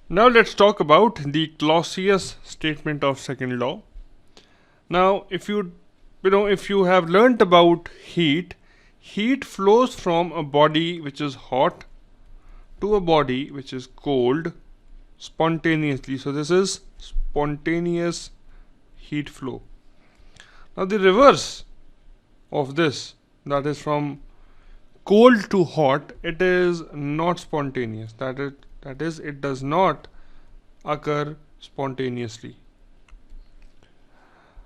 Now let's talk about the Clausius statement of second law. Now if you have learnt about heat, heat flows from a body which is hot to a body which is cold spontaneously. So this is spontaneous heat flow. Now the reverse of this, that is from cold to hot, it is not spontaneous. That is it does not occur spontaneously.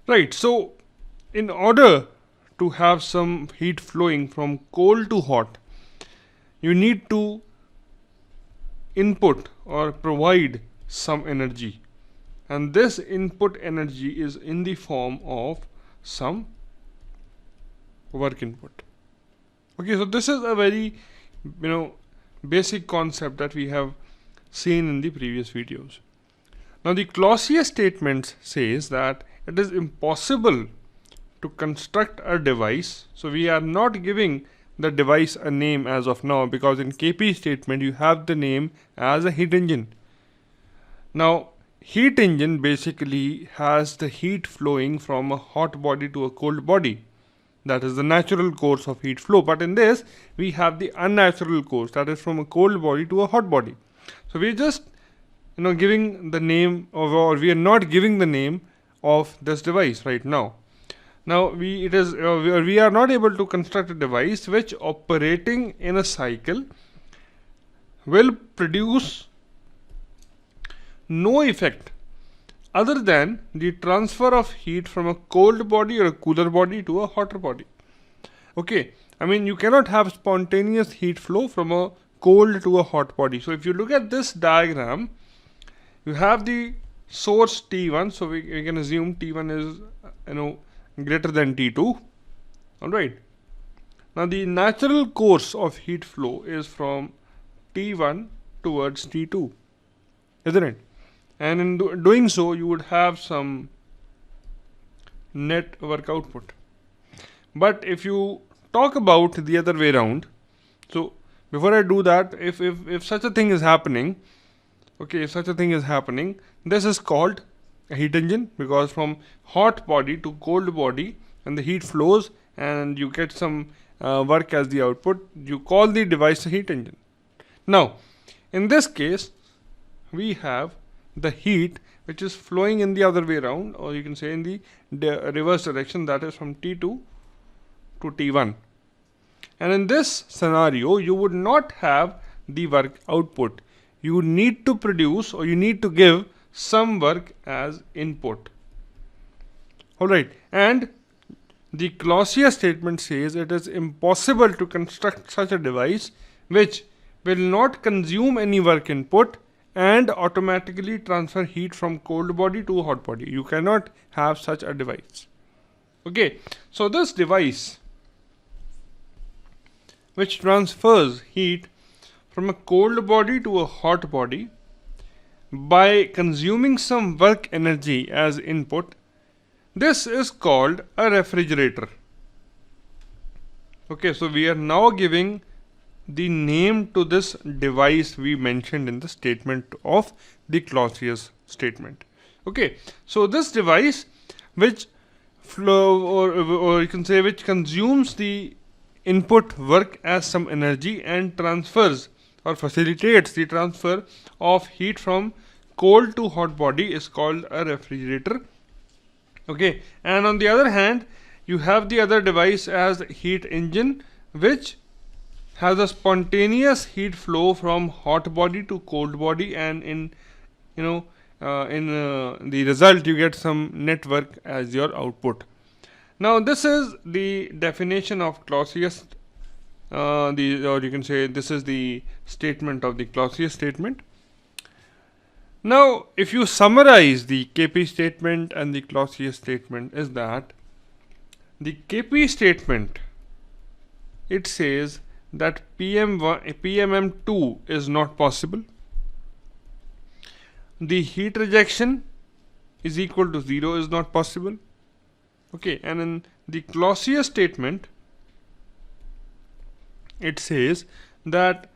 Right. So in order to have some heat flowing from cold to hot, you need to input or provide some energy, and this input energy is in the form of some work input. Okay, so this is a very basic concept that we have seen in the previous videos. Now the Clausius statement says that it is impossible to construct a device. So we are not giving the device a name as of now, because in KP statement you have the name as a heat engine. Now heat engine basically has the heat flowing from a hot body to a cold body. That is the natural course of heat flow. But in this we have the unnatural course, that is from a cold body to a hot body. So we just giving the name of, or we are not giving the name of this device right now. Now we are not able to construct a device which operating in a cycle will produce no effect other than the transfer of heat from a cold body or a cooler body to a hotter body. Okay, I mean you cannot have spontaneous heat flow from a cold to a hot body. So if you look at this diagram, you have the source T1, so we can assume T1 is greater than T2. Alright. Now the natural course of heat flow is from T1 towards T2, isn't it? And in doing so you would have some net work output. But if you talk about the other way around, so before I do that, if such a thing is happening, okay, if such a thing is happening, this is called a heat engine, because from hot body to cold body and the heat flows and you get some work as the output, you call the device a heat engine. Now in this case we have the heat which is flowing in the other way around, or you can say in the reverse direction, that is from T2 to T1. And in this scenario you would not have the work output. You need to produce, or you need to give some work as input. Alright, and the Clausius statement says it is impossible to construct such a device which will not consume any work input and automatically transfer heat from cold body to hot body. You cannot have such a device. Okay, so this device which transfers heat from a cold body to a hot body by consuming some work energy as input, this is called a refrigerator. Okay, so we are now giving the name to this device we mentioned in the statement of the Clausius statement. Okay, so this device which flow, or you can say which consumes the input work as some energy and transfers or facilitates the transfer of heat from cold to hot body, is called a refrigerator. Okay, and on the other hand you have the other device as heat engine, which has a spontaneous heat flow from hot body to cold body, and in the result you get some net work as your output. Now this is the definition of Clausius, or you can say this is the statement of the Clausius statement. Now if you summarize the KP statement and the Clausius statement, is that the KP statement, it says that PMM2 is not possible, the heat rejection is equal to 0 is not possible. Okay, and in the Clausius statement it says that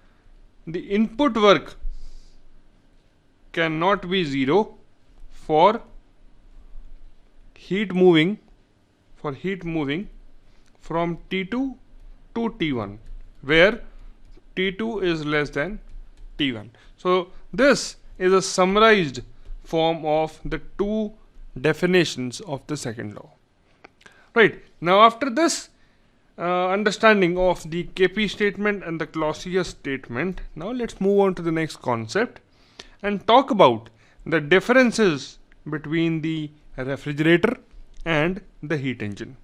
the input work cannot be 0 for heat moving from T2 to T1, where T2 is less than T1. So this is a summarized form of the two definitions of the second law. Right, now after this understanding of the KP statement and the Clausius statement, now let's move on to the next concept and talk about the differences between the refrigerator and the heat engine.